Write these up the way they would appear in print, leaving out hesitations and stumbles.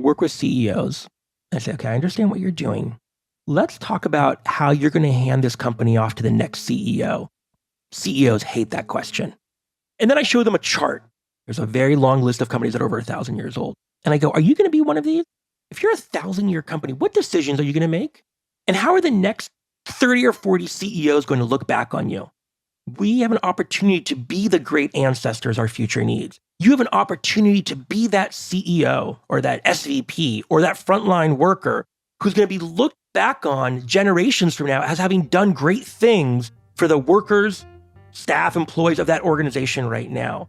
I'll work with CEOs. I say, okay, I understand what you're doing. Let's talk about how you're going to hand this company off to the next CEO. CEOs hate that question. And then I show them a chart. There's a very long list of companies that are over 1,000 years old. And I go, are you going to be one of these? If you're a 1,000-year company, what decisions are you going to make? And how are the next 30 or 40 CEOs going to look back on you? We have an opportunity to be the great ancestors our future needs. You have an opportunity to be that CEO or that SVP or that frontline worker who's going to be looked back on generations from now as having done great things for the workers, staff, employees of that organization right now.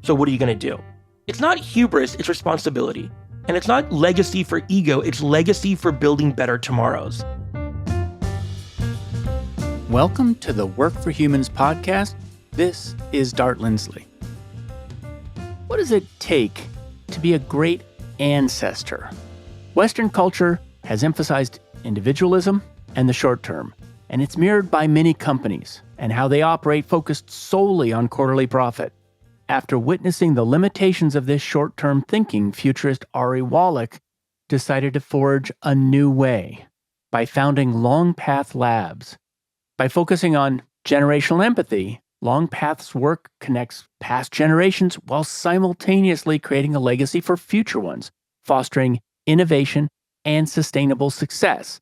So what are you going to do? It's not hubris, it's responsibility. And it's not legacy for ego, it's legacy for building better tomorrows. Welcome to the Work for Humans podcast. This is Dart Lindsley. What does it take to be a great ancestor? Western culture has emphasized individualism and the short term, and it's mirrored by many companies and how they operate focused solely on quarterly profit. After witnessing the limitations of this short-term thinking, futurist Ari Wallach decided to forge a new way by founding Longpath Labs. By focusing on generational empathy, Longpath's work connects past generations while simultaneously creating a legacy for future ones, fostering innovation and sustainable success.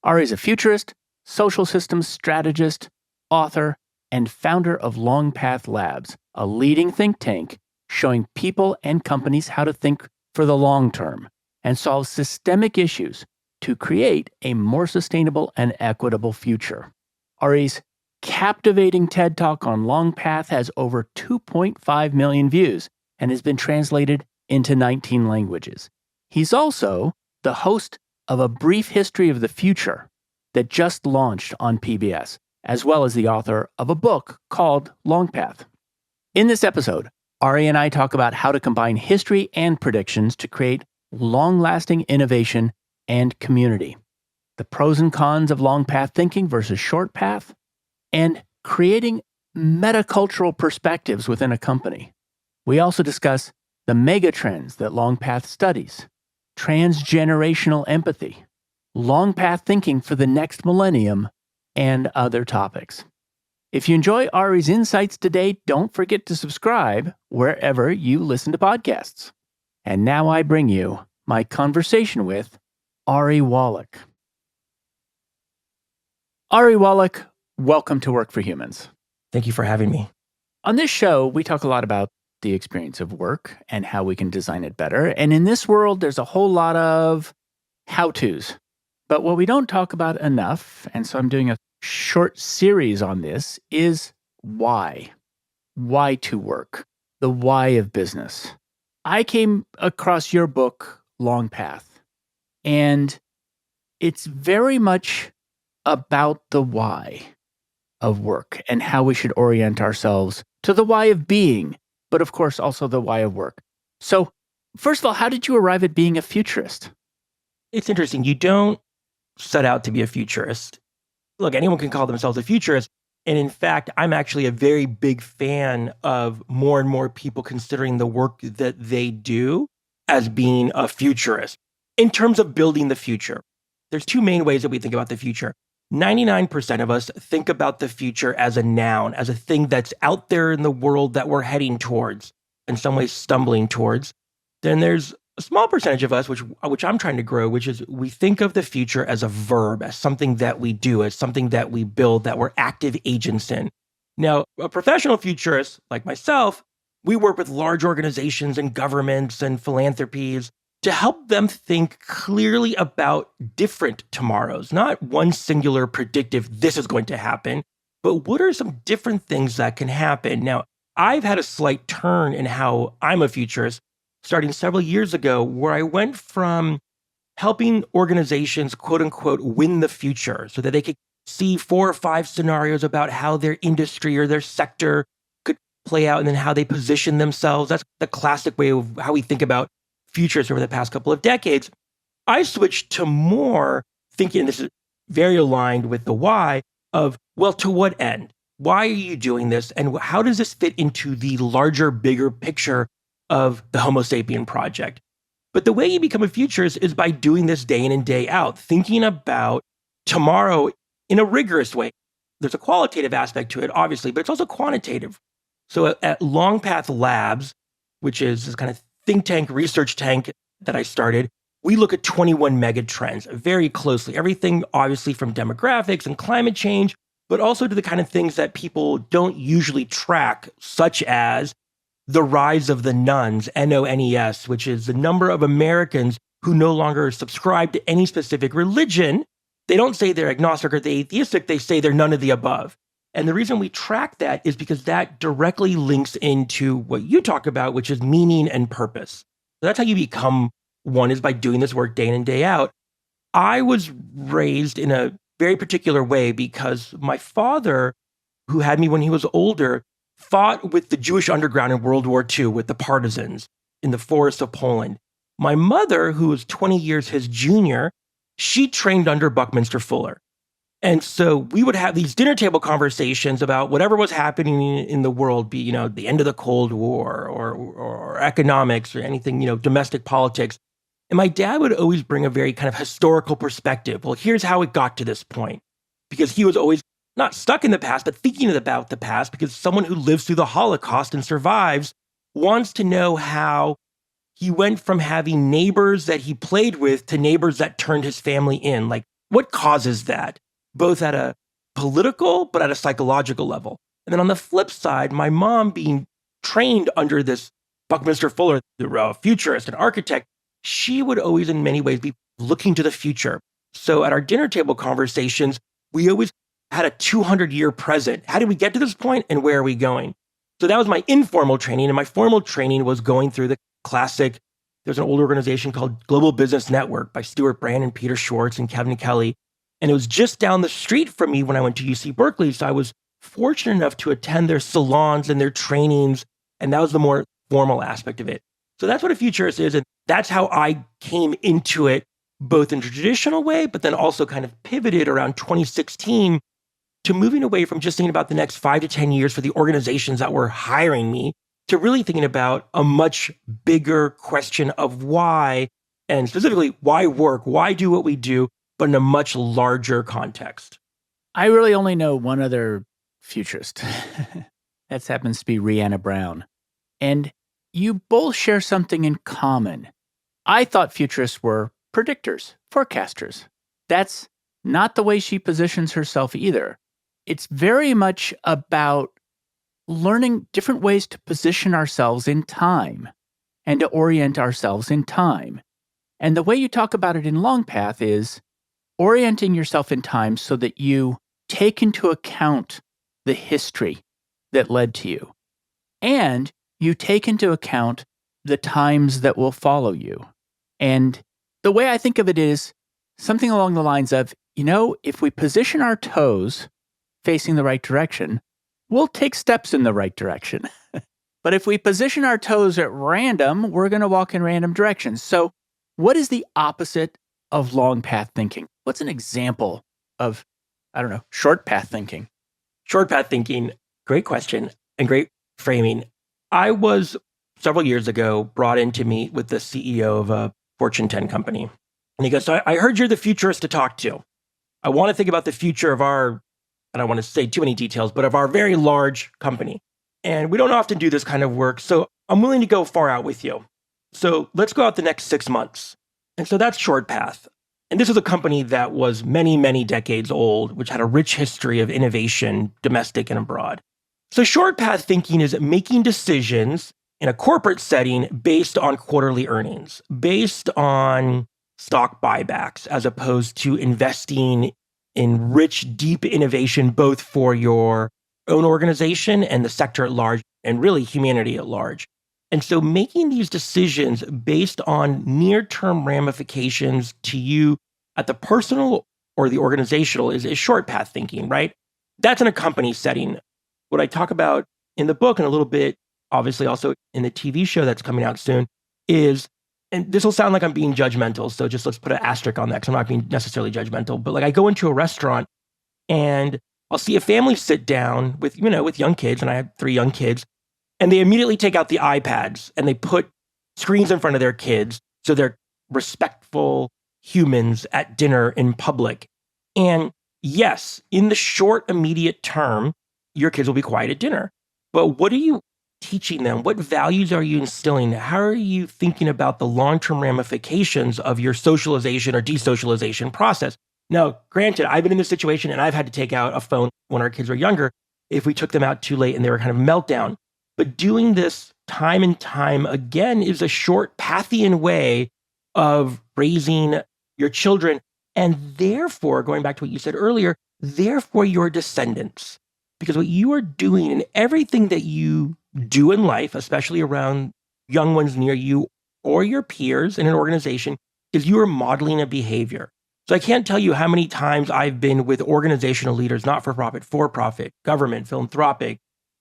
Ari is a futurist, social systems strategist, author, and founder of Longpath Labs, a leading think tank showing people and companies how to think for the long term and solve systemic issues to create a more sustainable and equitable future. Ari's captivating TED Talk on Longpath has over 2.5 million views and has been translated into 19 languages. He's also the host of A Brief History of the Future that just launched on PBS, as well as the author of a book called Longpath. In this episode, Ari and I talk about how to combine history and predictions to create long-lasting innovation and community, the pros and cons of long path thinking versus short path, and creating metacultural perspectives within a company. We also discuss the megatrends that Longpath studies, transgenerational empathy, long path thinking for the next millennium, and other topics. If you enjoy Ari's insights today, don't forget to subscribe wherever you listen to podcasts. And now I bring you my conversation with Ari Wallach. Ari Wallach, welcome to Work for Humans. Thank you for having me. On this show, we talk a lot about the experience of work and how we can design it better. And in this world, there's a whole lot of how-tos. But what we don't talk about enough, and so I'm doing a short series on this, is why. Why to work. The why of business. I came across your book, Longpath, and it's very much about the why of work and how we should orient ourselves to the why of being, but of course also the why of work. So, first of all, how did you arrive at being a futurist? It's interesting. You don't set out to be a futurist. Look, anyone can call themselves a futurist. And in fact, I'm actually a very big fan of more and more people considering the work that they do as being a futurist. In terms of building the future, there's two main ways that we think about the future. 99% of us think about the future as a noun, as a thing that's out there in the world that we're heading towards, in some ways stumbling towards. Then there's a small percentage of us, which I'm trying to grow, which is we think of the future as a verb, as something that we do, as something that we build, that we're active agents in. Now, a professional futurist like myself, we work with large organizations and governments and philanthropies to help them think clearly about different tomorrows, not one singular predictive, this is going to happen, but what are some different things that can happen? Now, I've had a slight turn in how I'm a futurist, starting several years ago, where I went from helping organizations, quote unquote, win the future so that they could see 4 or 5 scenarios about how their industry or their sector could play out and then how they position themselves. That's the classic way of how we think about futures over the past couple of decades. I switched to more thinking, and this is very aligned with the why, of, well, to what end? Why are you doing this? And how does this fit into the larger, bigger picture of the Homo sapien project? But the way you become a futurist is by doing this day in and day out, thinking about tomorrow in a rigorous way. There's a qualitative aspect to it, obviously, but it's also quantitative. So at Longpath Labs, which is this kind of think tank, research tank that I started, we look at 21 megatrends very closely. Everything, obviously, from demographics and climate change, but also to the kind of things that people don't usually track, such as the rise of the nones, N-O-N-E-S, which is the number of Americans who no longer subscribe to any specific religion. They don't say they're agnostic or they're atheistic, they say they're none of the above. And the reason we track that is because that directly links into what you talk about, which is meaning and purpose. So that's how you become one, is by doing this work day in and day out. I was raised in a very particular way because my father, who had me when he was older, fought with the Jewish underground in World War II with the partisans in the forests of Poland. My mother, who was 20 years his junior, she trained under Buckminster Fuller. And so we would have these dinner table conversations about whatever was happening in the world, be, the end of the Cold War or economics or anything, domestic politics. And my dad would always bring a very kind of historical perspective. Well, here's how it got to this point. Because he was always not stuck in the past, but thinking about the past, because someone who lives through the Holocaust and survives wants to know how he went from having neighbors that he played with to neighbors that turned his family in. Like, what causes that? Both at a political, but at a psychological level. And then on the flip side, my mom being trained under this Buckminster Fuller, the futurist and architect, she would always in many ways be looking to the future. So at our dinner table conversations, we always had a 200-year present. How did we get to this point and where are we going? So that was my informal training. And my formal training was going through the classic, there's an old organization called Global Business Network by Stuart Brand and Peter Schwartz and Kevin Kelly. And it was just down the street from me when I went to UC Berkeley. So I was fortunate enough to attend their salons and their trainings. And that was the more formal aspect of it. So that's what a futurist is. And that's how I came into it, both in a traditional way, but then also kind of pivoted around 2016 to moving away from just thinking about the next 5 to 10 years for the organizations that were hiring me to really thinking about a much bigger question of why, and specifically why work, why do what we do, but in a much larger context. I really only know one other futurist. That happens to be Rhianna Brown. And you both share something in common. I thought futurists were predictors, forecasters. That's not the way she positions herself either. It's very much about learning different ways to position ourselves in time and to orient ourselves in time. And the way you talk about it in Longpath is orienting yourself in time so that you take into account the history that led to you. And you take into account the times that will follow you. And the way I think of it is something along the lines of, if we position our toes facing the right direction, we'll take steps in the right direction. But if we position our toes at random, we're going to walk in random directions. So what is the opposite of long path thinking? What's an example of, short path thinking? Short path thinking, great question and great framing. I was several years ago brought in to meet with the CEO of a Fortune 10 company. And he goes, so I heard you're the futurist to talk to. I want to think about the future of our, I don't want to say too many details, but of our very large company. And we don't often do this kind of work. So I'm willing to go far out with you. So let's go out the next 6 months. And so that's Short Path. And this is a company that was many, many decades old, which had a rich history of innovation, domestic and abroad. So short path thinking is making decisions in a corporate setting based on quarterly earnings, based on stock buybacks, as opposed to investing in rich, deep innovation, both for your own organization and the sector at large, and really humanity at large. And so making these decisions based on near-term ramifications to you at the personal or the organizational is short path thinking, right? That's in a company setting. What I talk about in the book and a little bit, obviously also in the TV show that's coming out soon, is, and this will sound like I'm being judgmental, so just let's put an asterisk on that because I'm not being necessarily judgmental, but like I go into a restaurant and I'll see a family sit down with, with young kids, and I have 3 young kids, and they immediately take out the iPads and they put screens in front of their kids So they're respectful humans at dinner in public. And yes, in the short, immediate term, your kids will be quiet at dinner. But what are you teaching them? What values are you instilling? How are you thinking about the long-term ramifications of your socialization or desocialization process? Now, granted, I've been in this situation and I've had to take out a phone when our kids were younger if we took them out too late and they were kind of meltdown. But doing this time and time again is a short Pathian way of raising your children. And therefore, going back to what you said earlier, therefore your descendants. Because what you are doing in everything that you do in life, especially around young ones near you or your peers in an organization, is you are modeling a behavior. So I can't tell you how many times I've been with organizational leaders, not for profit, government, philanthropic,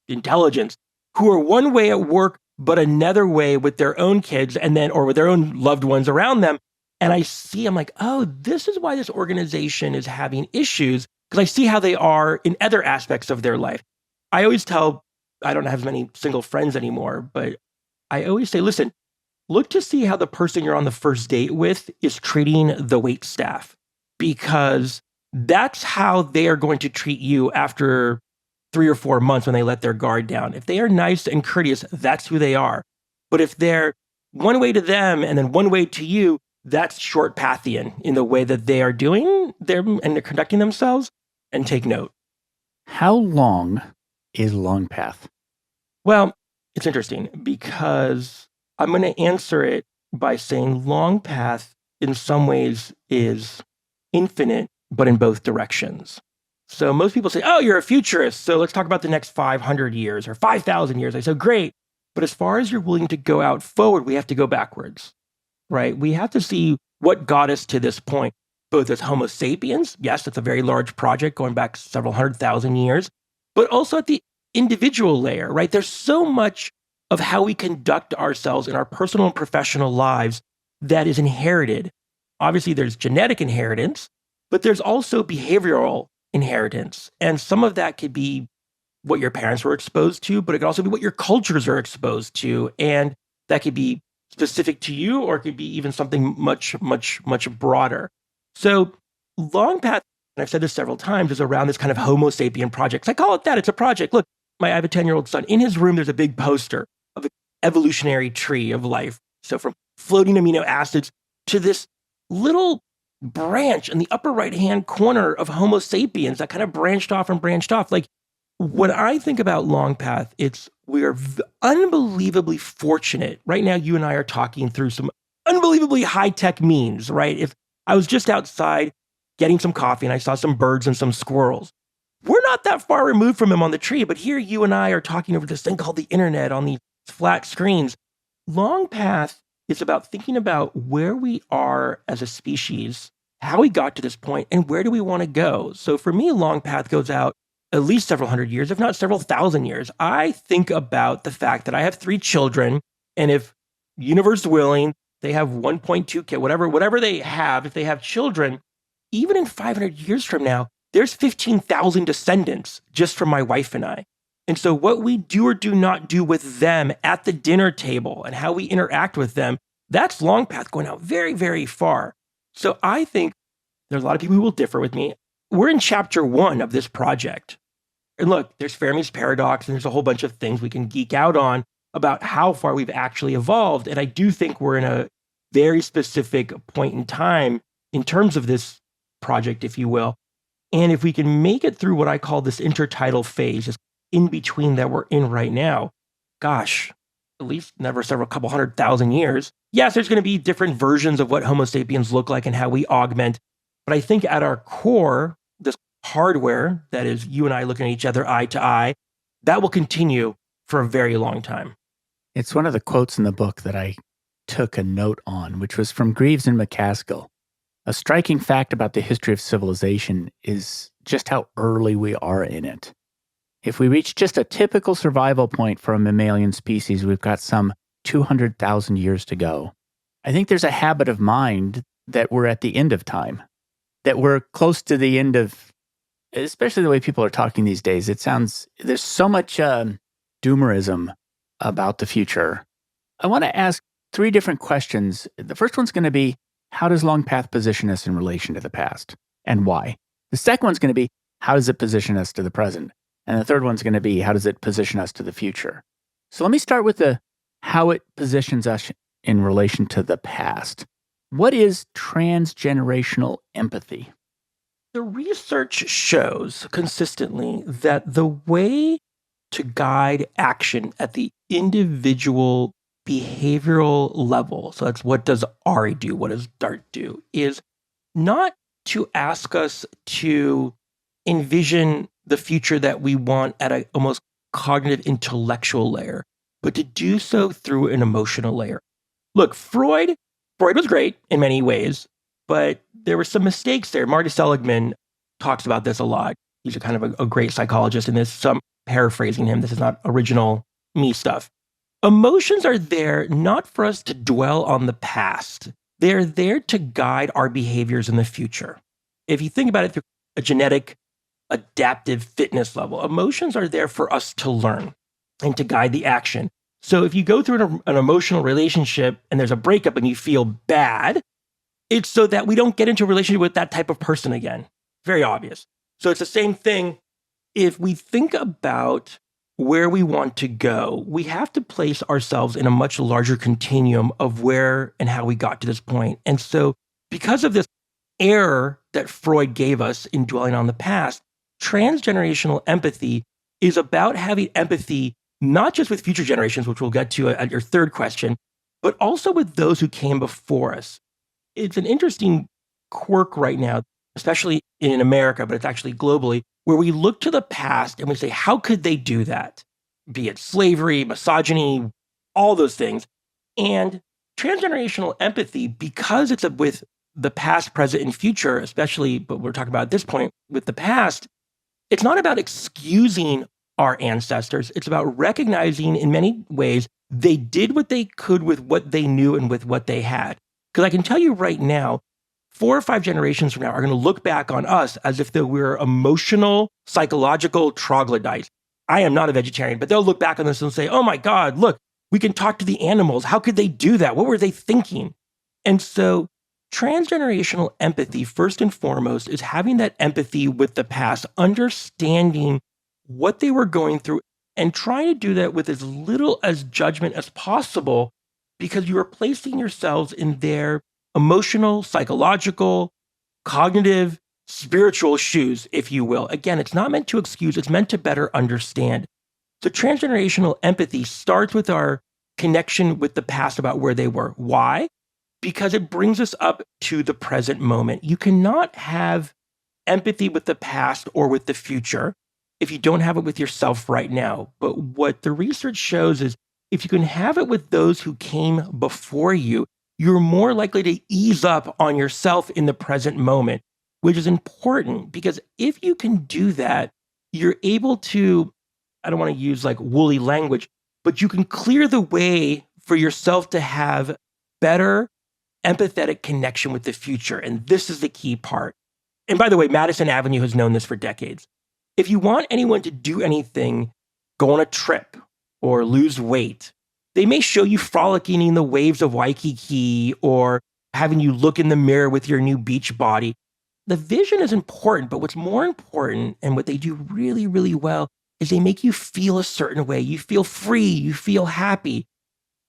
intelligence, who are one way at work, but another way with their own kids and then, or with their own loved ones around them. And I'm like, oh, this is why this organization is having issues, because I see how they are in other aspects of their life. I always tell, I don't have as many single friends anymore, but I always say, listen, look to see how the person you're on the first date with is treating the wait staff, because that's how they are going to treat you after 3 or 4 months when they let their guard down. If they are nice and courteous, that's who they are. But if they're one way to them and then one way to you, that's short Pathian in the way that they are doing and they're conducting themselves. And take note. How long is Longpath? Well, it's interesting because I'm going to answer it by saying Longpath in some ways is infinite, but in both directions. So most people say, oh, you're a futurist, so let's talk about the next 500 years or 5,000 years. I say, great. But as far as you're willing to go out forward, we have to go backwards, right? We have to see what got us to this point, both as Homo sapiens. Yes, it's a very large project going back several 100,000 years, but also at the individual layer, right? There's so much of how we conduct ourselves in our personal and professional lives that is inherited. Obviously, there's genetic inheritance, but there's also behavioral inheritance. And some of that could be what your parents were exposed to, but it could also be what your cultures are exposed to. And that could be specific to you, or it could be even something much, much, much broader. So Longpath, and I've said this several times, is around this kind of Homo sapien project. I call it that. It's a project. Look, I have a 10-year-old son. In his room, there's a big poster of an evolutionary tree of life. So from floating amino acids to this little branch in the upper right-hand corner of Homo sapiens that kind of branched off and branched off. Like, when I think about Longpath, we are unbelievably fortunate. Right now, you and I are talking through some unbelievably high-tech means, right? If I was just outside getting some coffee and I saw some birds and some squirrels, we're not that far removed from them on the tree, but here you and I are talking over this thing called the internet on these flat screens. Longpath is about thinking about where we are as a species, how we got to this point, and where do we want to go. So for me, Longpath goes out at least several hundred years, if not several thousand years. I think about the fact that I have 3 children, and if universe willing, they have 1.2 kids, whatever they have, if they have children, even in 500 years from now, there's 15,000 descendants just from my wife and I. And so what we do or do not do with them at the dinner table and how we interact with them, that's Longpath going out very, very far. So I think there's a lot of people who will differ with me. We're in chapter 1 of this project. And look, there's Fermi's paradox, and there's a whole bunch of things we can geek out on about how far we've actually evolved. And I do think we're in a very specific point in time in terms of this project, if you will. And if we can make it through what I call this intertidal phase, this in between that we're in right now, gosh, at least never several couple 100,000 years. Yes, there's going to be different versions of what Homo sapiens look like and how we augment. But I think at our core, this hardware that is you and I looking at each other eye to eye, that will continue for a very long time. It's one of the quotes in the book that I took a note on, which was from Greaves and McCaskill. A striking fact about the history of civilization is just how early we are in it. If we reach just a typical survival point for a mammalian species, we've got some 200,000 years to go. I think there's a habit of mind that we're at the end of time, that we're close to the end of, especially the way people are talking these days. It sounds, there's so much doomerism about the future. I want to ask, three different questions. The first one's going to be, how does Longpath position us in relation to the past and why? The second one's going to be, how does it position us to the present? And the third one's going to be, how does it position us to the future? So let me start with how it positions us in relation to the past. What is transgenerational empathy? The research shows consistently that the way to guide action at the individual behavioral level, so that's what does Ari do, what does Dart do, is not to ask us to envision the future that we want at a almost cognitive intellectual layer, but to do so through an emotional layer. Look, Freud was great in many ways, but there were some mistakes there. Marty Seligman talks about this a lot. He's a kind of a great psychologist in this. So I'm paraphrasing him. This is not original me stuff. Emotions are there not for us to dwell on the past. They're there to guide our behaviors in the future. If you think about it through a genetic, adaptive fitness level, emotions are there for us to learn and to guide the action. So if you go through an emotional relationship and there's a breakup and you feel bad, it's so that we don't get into a relationship with that type of person again. Very obvious. So it's the same thing. If we think about where we want to go, we have to place ourselves in a much larger continuum of where and how we got to this point. And so because of this error that Freud gave us in dwelling on the past, transgenerational empathy is about having empathy not just with future generations, which we'll get to at your third question, but also with those who came before us. It's an interesting quirk right now, especially in America, but it's actually globally, where we look to the past and we say, how could they do that? Be it slavery, misogyny, all those things. And transgenerational empathy, because it's with the past, present, and future, especially, but we're talking about at this point with the past, it's not about excusing our ancestors. It's about recognizing in many ways they did what they could with what they knew and with what they had. Because I can tell you right now, 4 or 5 generations from now are going to look back on us as if they were emotional, psychological troglodytes. I am not a vegetarian, but they'll look back on this and say, oh my God, look, we can talk to the animals. How could they do that? What were they thinking? And so transgenerational empathy, first and foremost, is having that empathy with the past, understanding what they were going through and trying to do that with as little as judgment as possible, because you are placing yourselves in their emotional, psychological, cognitive, spiritual shoes, if you will. Again, it's not meant to excuse, it's meant to better understand. So transgenerational empathy starts with our connection with the past about where they were. Why? Because it brings us up to the present moment. You cannot have empathy with the past or with the future if you don't have it with yourself right now. But what the research shows is if you can have it with those who came before you, you're more likely to ease up on yourself in the present moment, which is important because if you can do that, you're able to, I don't want to use like woolly language, but you can clear the way for yourself to have better empathetic connection with the future. And this is the key part. And by the way, Madison Avenue has known this for decades. If you want anyone to do anything, go on a trip or lose weight, they may show you frolicking in the waves of Waikiki or having you look in the mirror with your new beach body. The vision is important, but what's more important and what they do really, really well is they make you feel a certain way. You feel free, you feel happy.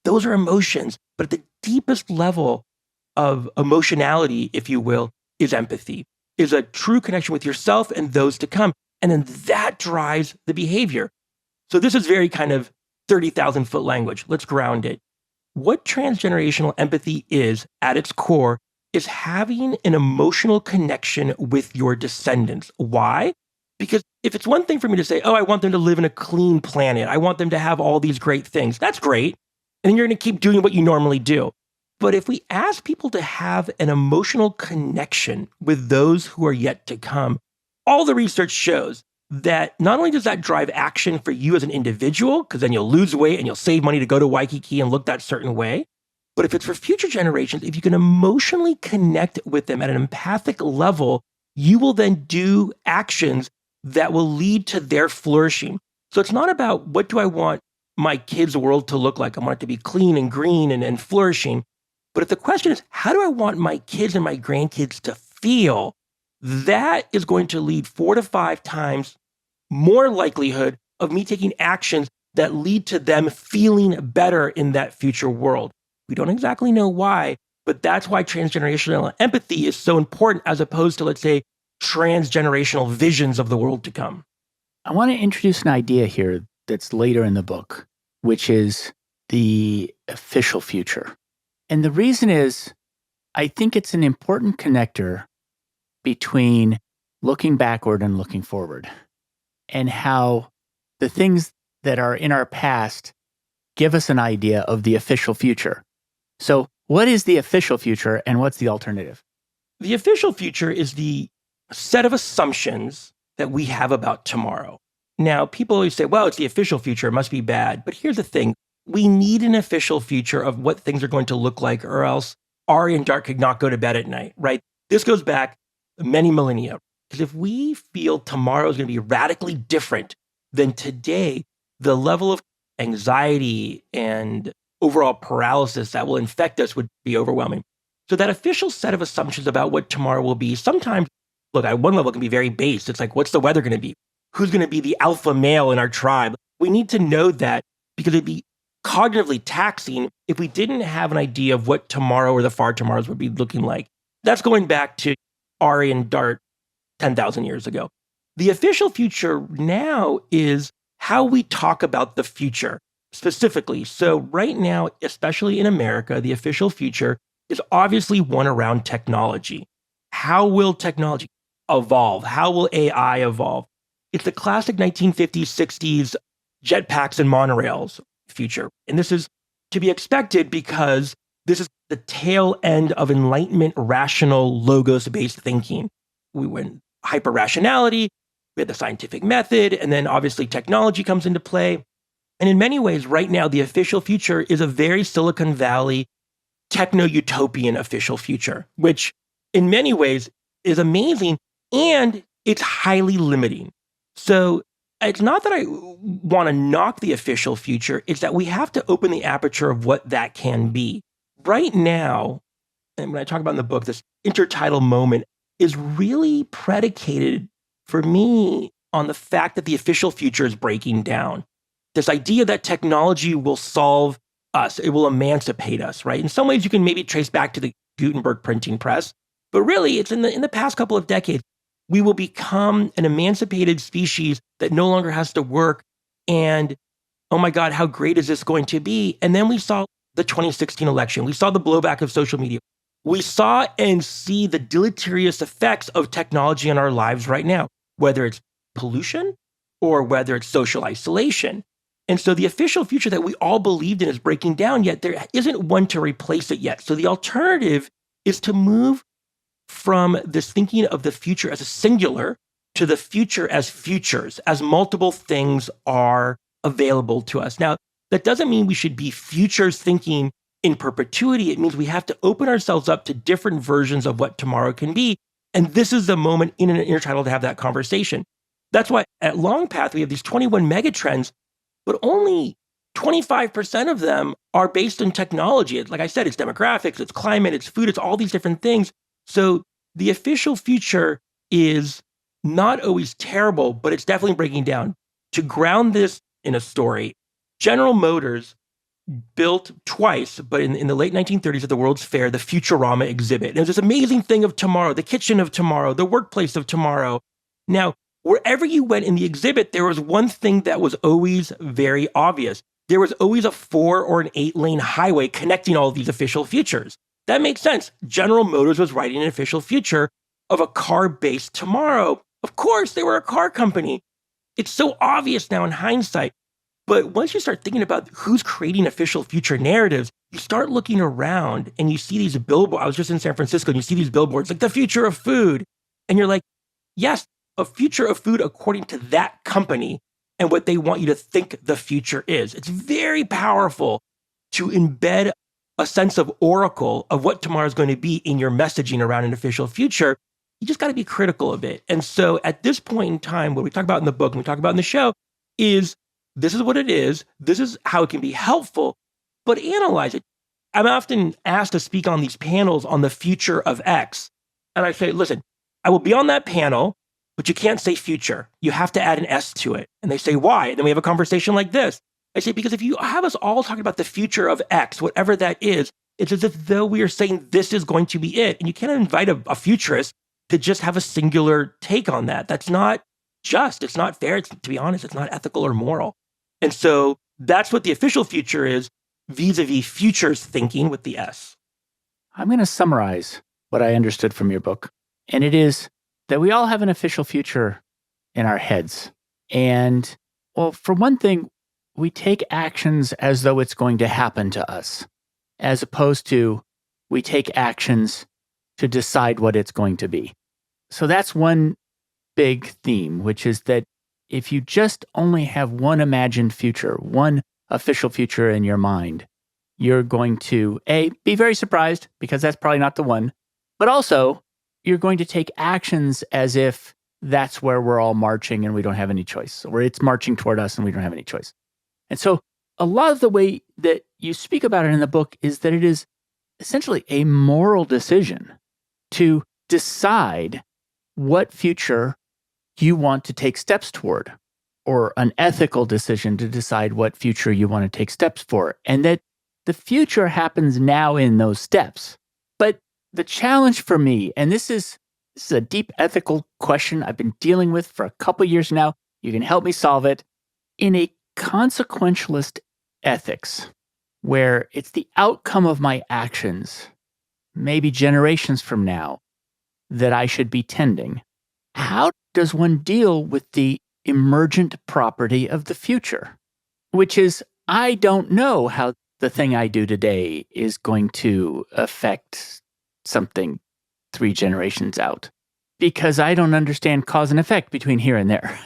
Those are emotions, but at the deepest level of emotionality, if you will, is empathy, is a true connection with yourself and those to come. And then that drives the behavior. So this is very kind of 30,000 foot language. Let's ground it. What transgenerational empathy is at its core is having an emotional connection with your descendants. Why? Because if it's one thing for me to say, oh, I want them to live in a clean planet, I want them to have all these great things, that's great. And then you're going to keep doing what you normally do. But if we ask people to have an emotional connection with those who are yet to come, all the research shows that not only does that drive action for you as an individual, because then you'll lose weight and you'll save money to go to Waikiki and look that certain way, but if it's for future generations, if you can emotionally connect with them at an empathic level, you will then do actions that will lead to their flourishing. So it's not about what do I want my kids' world to look like. I want it to be clean and green and flourishing. But if the question is, how do I want my kids and my grandkids to feel? That is going to lead 4 to 5 times more likelihood of me taking actions that lead to them feeling better in that future world. We don't exactly know why, but that's why transgenerational empathy is so important as opposed to, let's say, transgenerational visions of the world to come. I want to introduce an idea here that's later in the book, which is the official future. And the reason is, I think it's an important connector between looking backward and looking forward, and how the things that are in our past give us an idea of the official future. So, what is the official future and what's the alternative? The official future is the set of assumptions that we have about tomorrow. Now, people always say, well, it's the official future, it must be bad. But here's the thing. We need an official future of what things are going to look like, or else Ari and Dart could not go to bed at night, right? This goes back many millennia. Because if we feel tomorrow is going to be radically different than today, the level of anxiety and overall paralysis that will infect us would be overwhelming. So that official set of assumptions about what tomorrow will be, sometimes, look, at one level, it can be very base. It's like, what's the weather going to be? Who's going to be the alpha male in our tribe? We need to know that because it'd be cognitively taxing if we didn't have an idea of what tomorrow or the far tomorrows would be looking like. That's going back to Ari and Dart 10,000 years ago. The official future now is how we talk about the future specifically. So right now, especially in America, the official future is obviously one around technology. How will technology evolve? How will AI evolve? It's the classic 1950s, 60s jetpacks and monorails future. And this is to be expected because this is the tail end of Enlightenment, rational, logos-based thinking. We went hyper-rationality, we had the scientific method, and then obviously technology comes into play. And in many ways, right now, the official future is a very Silicon Valley, techno-utopian official future, which in many ways is amazing, and it's highly limiting. So it's not that I want to knock the official future, it's that we have to open the aperture of what that can be. Right now, and when I talk about in the book, this intertidal moment is really predicated for me on the fact that the official future is breaking down. This idea that technology will solve us, it will emancipate us, right? In some ways, you can maybe trace back to the Gutenberg printing press, but really, it's in the past couple of decades, we will become an emancipated species that no longer has to work. And oh my God, how great is this going to be? And then we saw the 2016 election. We saw the blowback of social media. We saw and see the deleterious effects of technology in our lives right now, whether it's pollution or whether it's social isolation. And so the official future that we all believed in is breaking down, yet there isn't one to replace it yet. So the alternative is to move from this thinking of the future as a singular to the future as futures, as multiple things are available to us. Now, that doesn't mean we should be futures thinking in perpetuity. It means we have to open ourselves up to different versions of what tomorrow can be. And this is the moment in an intertidal to have that conversation. That's why at Longpath, we have these 21 megatrends, but only 25% of them are based on technology. Like I said, it's demographics, it's climate, it's food, it's all these different things. So the official future is not always terrible, but it's definitely breaking down. To ground this in a story, General Motors built twice, but in the late 1930s at the World's Fair, the Futurama exhibit. And it was this amazing thing of tomorrow, the kitchen of tomorrow, the workplace of tomorrow. Now, wherever you went in the exhibit, there was one thing that was always very obvious. There was always a 4 or an 8-lane highway connecting all of these official futures. That makes sense. General Motors was writing an official future of a car-based tomorrow. Of course, they were a car company. It's so obvious now in hindsight. But once you start thinking about who's creating official future narratives, you start looking around and you see these billboards. I was just in San Francisco and you see these billboards like the future of food. And you're like, yes, a future of food according to that company and what they want you to think the future is. It's very powerful to embed a sense of oracle of what tomorrow is going to be in your messaging around an official future. You just got to be critical of it. And so at this point in time, what we talk about in the book and we talk about in the show is This is what it is. This is how it can be helpful, but analyze it. I'm often asked to speak on these panels on the future of X. And I say, listen, I will be on that panel, but you can't say future. You have to add an S to it. And they say, why? And then we have a conversation like this. I say, because if you have us all talking about the future of X, whatever that is, it's as if though we are saying this is going to be it. And you can't invite a futurist to just have a singular take on that. That's not just. It's not fair. To be honest, it's not ethical or moral. And so that's what the official future is vis-a-vis futures thinking with the S. I'm going to summarize what I understood from your book. And it is that we all have an official future in our heads. And, well, for one thing, we take actions as though it's going to happen to us, as opposed to we take actions to decide what it's going to be. So that's one big theme, which is that if you just only have one imagined future, one official future in your mind, you're going to, A, be very surprised because that's probably not the one, but also you're going to take actions as if that's where we're all marching and we don't have any choice, or it's marching toward us and we don't have any choice. And so a lot of the way that you speak about it in the book is that it is essentially a moral decision to decide what future you want to take steps toward, or an ethical decision to decide what future you want to take steps for, and that the future happens now in those steps. But the challenge for me, and this is a deep ethical question I've been dealing with for a couple years now, you can help me solve it, in a consequentialist ethics, where it's the outcome of my actions, maybe generations from now, that I should be tending. How does one deal with the emergent property of the future? Which is, I don't know how the thing I do today is going to affect something 3 generations out, because I don't understand cause and effect between here and there.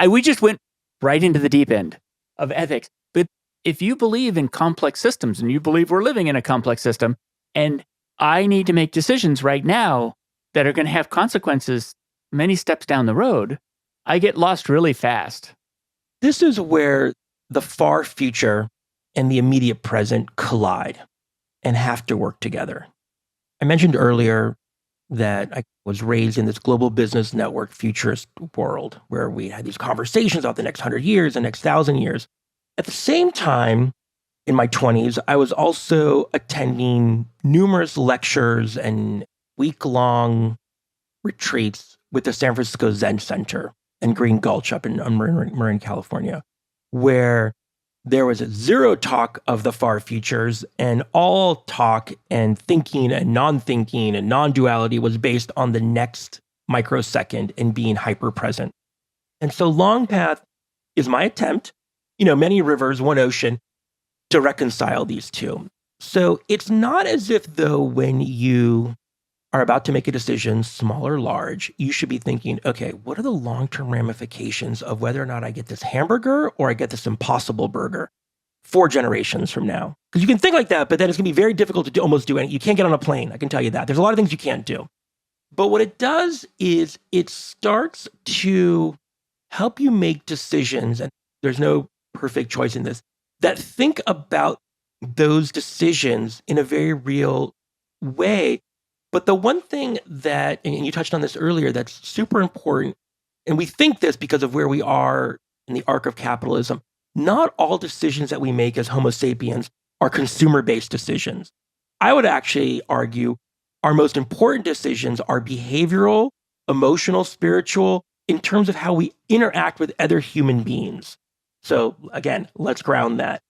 We just went right into the deep end of ethics. But if you believe in complex systems and you believe we're living in a complex system, and I need to make decisions right now that are going to have consequences many steps down the road, I get lost really fast. This is where the far future and the immediate present collide and have to work together. I mentioned earlier that I was raised in this global business network futurist world where we had these conversations about the next 100 years, the next 1,000 years. At the same time, in my 20s, I was also attending numerous lectures and week-long retreats with the San Francisco Zen Center and Green Gulch up in Marin, California, where there was zero talk of the far futures, and all talk and thinking and non-thinking and non-duality was based on the next microsecond and being hyper-present. And so Longpath is my attempt, many rivers, one ocean, to reconcile these two. So it's not as if though when you are about to make a decision, small or large, you should be thinking, okay, what are the long-term ramifications of whether or not I get this hamburger or I get this impossible burger 4 generations from now? Because you can think like that, but then it's going to be very difficult to almost do anything. You can't get on a plane, I can tell you that. There's a lot of things you can't do. But what it does is it starts to help you make decisions, and there's no perfect choice in this, that think about those decisions in a very real way. But the one thing that, and you touched on this earlier, that's super important, and we think this because of where we are in the arc of capitalism, not all decisions that we make as Homo sapiens are consumer-based decisions. I would actually argue our most important decisions are behavioral, emotional, spiritual, in terms of how we interact with other human beings. So again, let's ground that.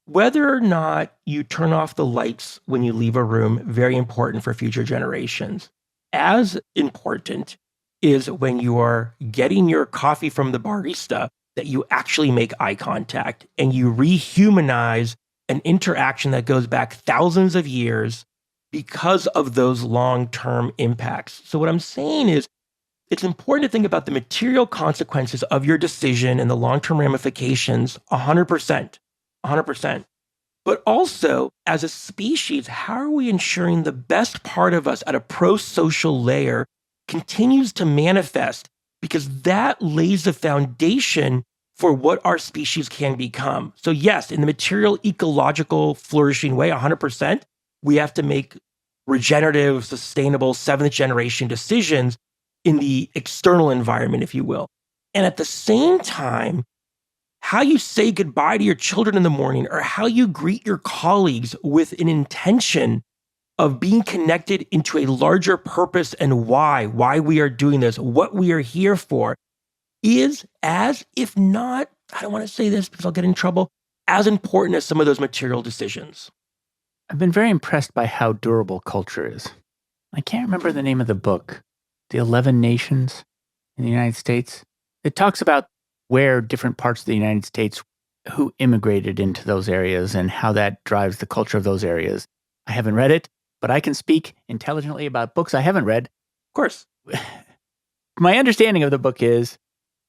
Whether or not you turn off the lights when you leave a room, very important for future generations. As important is when you are getting your coffee from the barista, that you actually make eye contact and you rehumanize an interaction that goes back thousands of years because of those long-term impacts. So what I'm saying is, it's important to think about the material consequences of your decision and the long-term ramifications 100%. 100%. But also, as a species, how are we ensuring the best part of us at a pro-social layer continues to manifest? Because that lays the foundation for what our species can become. So yes, in the material, ecological, flourishing way, 100%, we have to make regenerative, sustainable, seventh generation decisions in the external environment, if you will. And at the same time, how you say goodbye to your children in the morning or how you greet your colleagues with an intention of being connected into a larger purpose and why we are doing this, what we are here for, is as, if not, I don't want to say this because I'll get in trouble, as important as some of those material decisions. I've been very impressed by how durable culture is. I can't remember the name of the book, The 11 Nations in the United States. It talks about where different parts of the United States, who immigrated into those areas and how that drives the culture of those areas. I haven't read it, but I can speak intelligently about books I haven't read. Of course. My understanding of the book is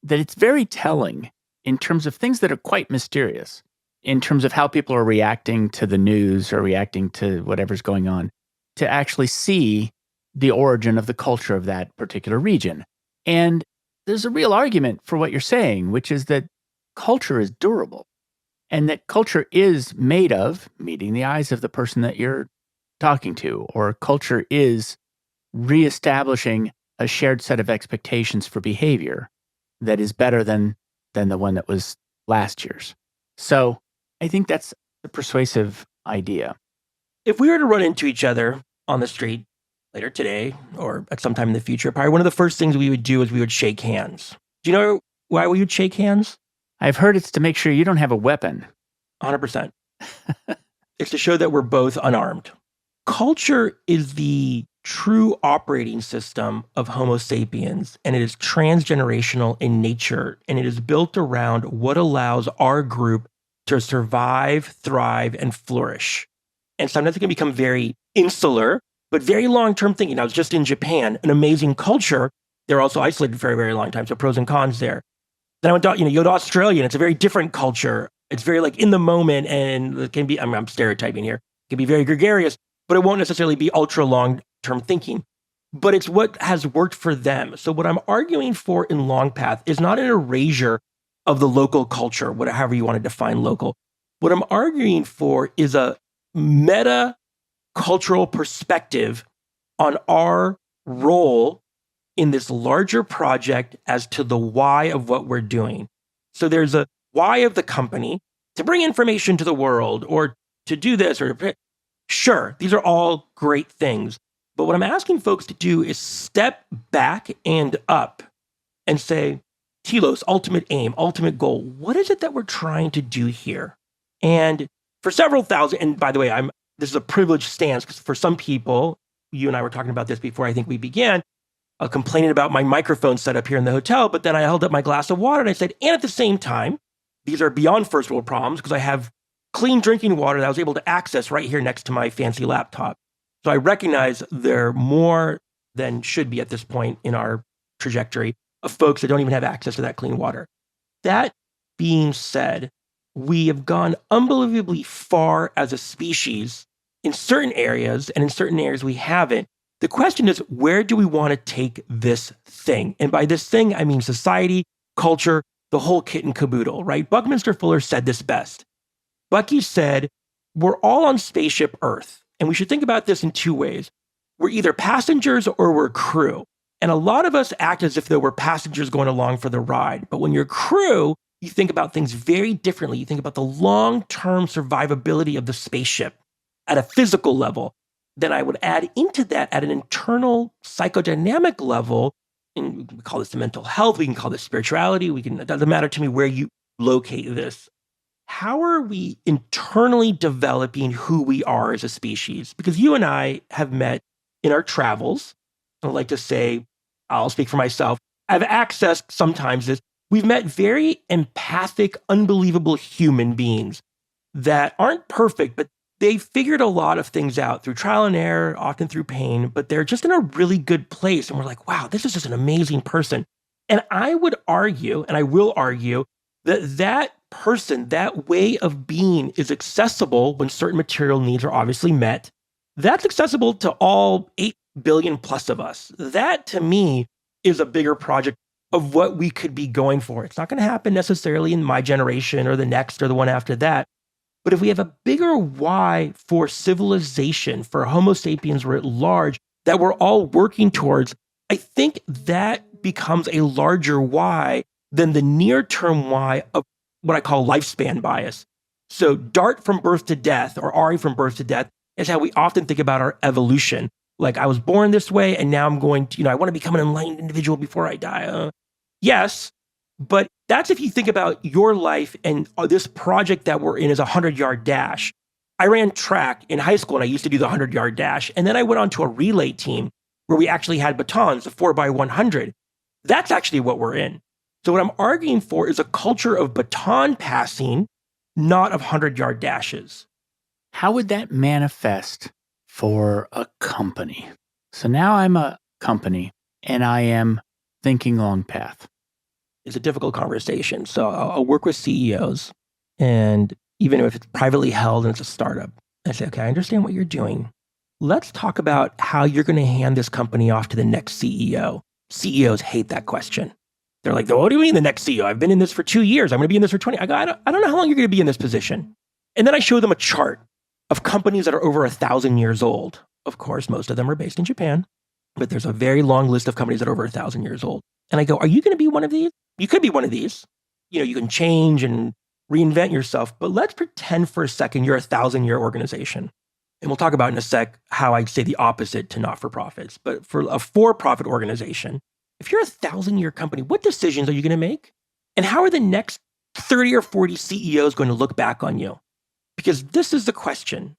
that it's very telling in terms of things that are quite mysterious, in terms of how people are reacting to the news or reacting to whatever's going on, to actually see the origin of the culture of that particular region. And there's a real argument for what you're saying, which is that culture is durable and that culture is made of meeting the eyes of the person that you're talking to, or culture is reestablishing a shared set of expectations for behavior that is better than the one that was last year's. So I think that's a persuasive idea. If we were to run into each other on the street later today or at some time in the future, probably one of the first things we would do is we would shake hands. Do you know why we would shake hands? I've heard it's to make sure you don't have a weapon. 100%. It's to show that we're both unarmed. Culture is the true operating system of Homo sapiens, and it is transgenerational in nature, and it is built around what allows our group to survive, thrive, and flourish. And sometimes it can become very insular, but very long-term thinking. I was just in Japan, an amazing culture. They're also isolated for a very long time, so pros and cons there. Then I went to, you go to Australia, and it's a very different culture. It's very like in the moment, and it can be, I'm stereotyping here, it can be very gregarious, but it won't necessarily be ultra long-term thinking. But it's what has worked for them. So what I'm arguing for in Longpath is not an erasure of the local culture, however you want to define local. What I'm arguing for is a meta cultural perspective on our role in this larger project as to the why of what we're doing. So there's a why of the company to bring information to the world or to do this or sure, these are all great things. But what I'm asking folks to do is step back and up and say, telos, ultimate aim, ultimate goal. What is it that we're trying to do here? And for several thousand, and by the way, this is a privileged stance because for some people, you and I were talking about this before I think we began, complaining about my microphone setup here in the hotel, but then I held up my glass of water and I said, and at the same time, these are beyond first world problems because I have clean drinking water that I was able to access right here next to my fancy laptop. So I recognize there are more than should be at this point in our trajectory of folks that don't even have access to that clean water. That being said, we have gone unbelievably far as a species in certain areas, and in certain areas we haven't. The question is, where do we want to take this thing? And by this thing, I mean society, culture, the whole kit and caboodle, right? Buckminster Fuller said this best. Bucky said, we're all on spaceship Earth, and we should think about this in two ways. We're either passengers or we're crew. And a lot of us act as if there were passengers going along for the ride. But when you're crew, you think about things very differently. You think about the long-term survivability of the spaceship at a physical level. Then I would add into that at an internal psychodynamic level, and we can call this the mental health, we can call this spirituality, it doesn't matter to me where you locate this. How are we internally developing who we are as a species? Because you and I have met in our travels. I like to say, I'll speak for myself. I've accessed sometimes this. We've met very empathic, unbelievable human beings that aren't perfect, but they figured a lot of things out through trial and error, often through pain, but they're just in a really good place. And we're like, wow, this is just an amazing person. And I would argue, and I will argue, that person, that way of being is accessible when certain material needs are obviously met. That's accessible to all 8 billion plus of us. That, to me, is a bigger project of what we could be going for. It's not going to happen necessarily in my generation or the next or the one after that. But if we have a bigger why for civilization, for Homo sapiens writ large, that we're all working towards, I think that becomes a larger why than the near-term why of what I call lifespan bias. So Dart from birth to death, or Ari from birth to death, is how we often think about our evolution. Like, I was born this way, and now I'm going to, I want to become an enlightened individual before I die. Yes, but that's if you think about your life and this project that we're in is a 100-yard dash. I ran track in high school, and I used to do the 100-yard dash. And then I went on to a relay team where we actually had batons, the 4x100. That's actually what we're in. So what I'm arguing for is a culture of baton passing, not of 100-yard dashes. How would that manifest for a company? So now I'm a company and I am thinking Longpath. It's a difficult conversation. So I'll work with CEOs, and even if it's privately held and it's a startup, I say, okay, I understand what you're doing. Let's talk about how you're going to hand this company off to the next CEO. CEOs hate that question. They're like, what do you mean the next CEO? I've been in this for 2 years. I'm going to be in this for 20. I go, I don't know how long you're going to be in this position. And then I show them a chart of companies that are over 1,000 years old. Of course, most of them are based in Japan, but there's a very long list of companies that are over 1,000 years old. And I go, are you going to be one of these? You could be one of these. You can change and reinvent yourself, but let's pretend for a second you're a 1,000-year organization. And we'll talk about in a sec how I'd say the opposite to not-for-profits. But for a for-profit organization, if you're a 1,000-year company, what decisions are you going to make? And how are the next 30 or 40 CEOs going to look back on you? Because this is the question.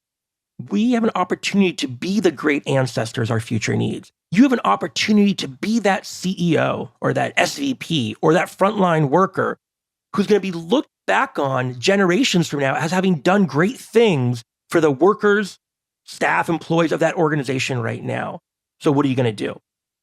We have an opportunity to be the great ancestors our future needs. You have an opportunity to be that CEO or that SVP or that frontline worker who's going to be looked back on generations from now as having done great things for the workers, staff, employees of that organization right now. So what are you going to do? I'll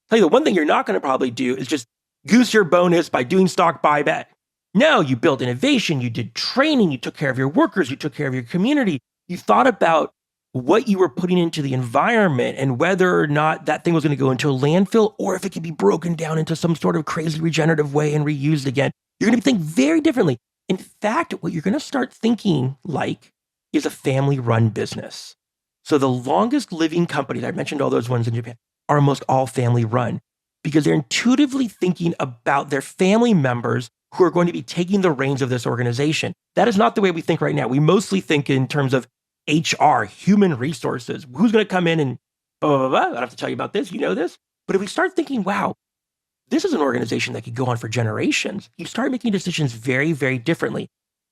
tell you, the one thing you're not going to probably do is just goose your bonus by doing stock buyback. No, you built innovation, you did training, you took care of your workers, you took care of your community. You thought about what you were putting into the environment and whether or not that thing was going to go into a landfill or if it could be broken down into some sort of crazy regenerative way and reused again. You're going to think very differently. In fact, what you're going to start thinking like is a family-run business. So the longest living companies, I mentioned all those ones in Japan, are almost all family-run because they're intuitively thinking about their family members who are going to be taking the reins of this organization. That is not the way we think right now. We mostly think in terms of HR, human resources. Who's going to come in and blah, blah, blah. I don't have to tell you about this. You know this. But if we start thinking, wow, this is an organization that could go on for generations, you start making decisions very, very differently.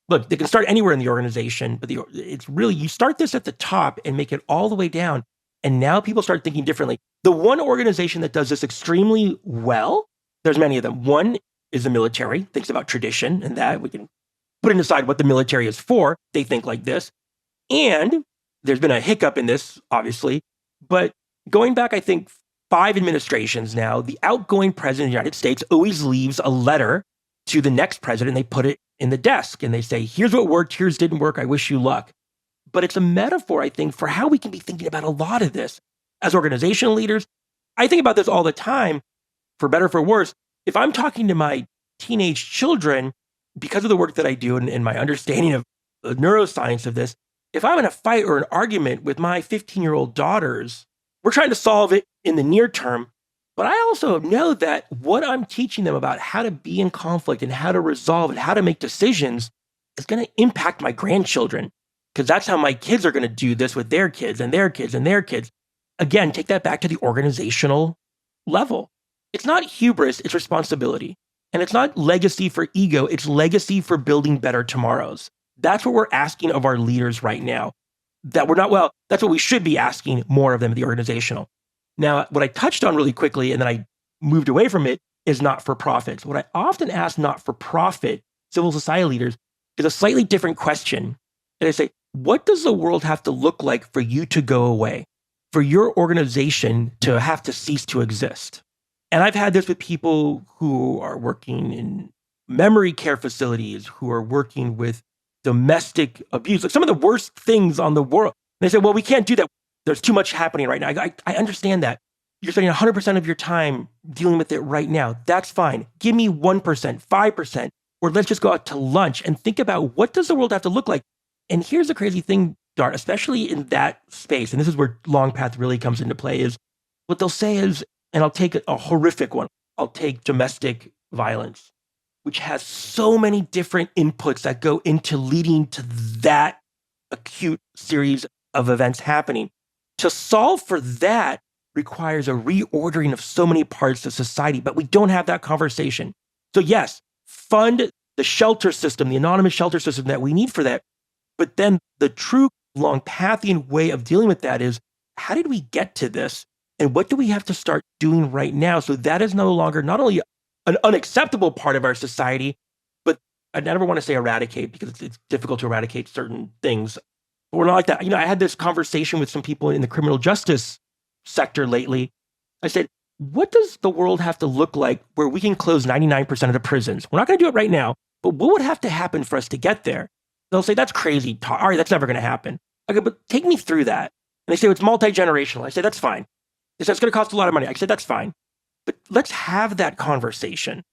Look, they can start anywhere in the organization, but it's really, you start this at the top and make it all the way down. And now people start thinking differently. The one organization that does this extremely well, there's many of them. One is the military, thinks about tradition and that. We can put it aside what the military is for. They think like this. And there's been a hiccup in this, obviously. But going back, I think, 5 administrations now, the outgoing president of the United States always leaves a letter to the next president. They put it in the desk and they say, here's what worked, here's didn't work, I wish you luck. But it's a metaphor, I think, for how we can be thinking about a lot of this. As organizational leaders, I think about this all the time, for better or for worse. If I'm talking to my teenage children, because of the work that I do and my understanding of the neuroscience of this, if I'm in a fight or an argument with my 15-year-old daughters, we're trying to solve it in the near term. But I also know that what I'm teaching them about how to be in conflict and how to resolve and how to make decisions is going to impact my grandchildren, because that's how my kids are going to do this with their kids and their kids and their kids. Again, take that back to the organizational level. It's not hubris, it's responsibility. And it's not legacy for ego, it's legacy for building better tomorrows. That's what we're asking of our leaders right now. That's what we should be asking more of them, the organizational. Now, what I touched on really quickly, and then I moved away from it, is not-for-profits. What I often ask not-for-profit civil society leaders is a slightly different question. And I say, what does the world have to look like for you to go away, for your organization to have to cease to exist? And I've had this with people who are working in memory care facilities, who are working with domestic abuse, like some of the worst things on the world. And they say, well, we can't do that. There's too much happening right now. I understand that. you're spending 100% of your time dealing with it right now. That's fine. Give me 1%, 5%, or let's just go out to lunch and think about what does the world have to look like? And here's the crazy thing, Dart, especially in that space, and this is where Longpath really comes into play, is what they'll say is, and I'll take a horrific one, I'll take domestic violence, which has so many different inputs that go into leading to that acute series of events happening. To solve for that requires a reordering of so many parts of society, but we don't have that conversation. So yes, fund the shelter system, the anonymous shelter system that we need for that. But then the true Longpathian way of dealing with that is, how did we get to this? And what do we have to start doing right now? So that is no longer not only an unacceptable part of our society, but I never want to say eradicate because it's difficult to eradicate certain things. But we're not like that. I had this conversation with some people in the criminal justice sector lately. I said, what does the world have to look like where we can close 99% of the prisons? We're not going to do it right now, but what would have to happen for us to get there? They'll say, that's crazy. Ari, that's never going to happen. I go, but take me through that. And they say, well, it's multi-generational. I say, that's fine. They say, it's going to cost a lot of money. I said, that's fine. But let's have that conversation,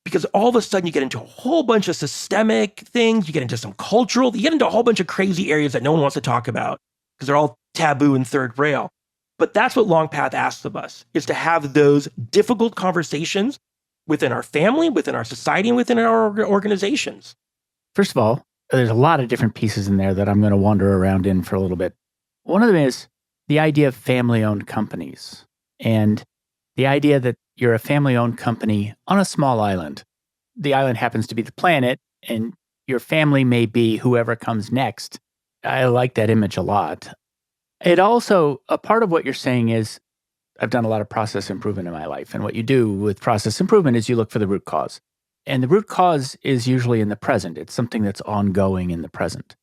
because all of a sudden you get into a whole bunch of systemic things. You get into some cultural, you get into a whole bunch of crazy areas that no one wants to talk about because they're all taboo and third rail. But that's what Longpath asks of us, is to have those difficult conversations within our family, within our society, and within our organizations. First of all, there's a lot of different pieces in there that I'm going to wander around in for a little bit. One of them is the idea of family-owned companies and the idea that you're a family-owned company on a small island. The island happens to be the planet, and your family may be whoever comes next. I like that image a lot. It also, a part of what you're saying is, I've done a lot of process improvement in my life, and what you do with process improvement is you look for the root cause. And the root cause is usually in the present. It's something that's ongoing in the present.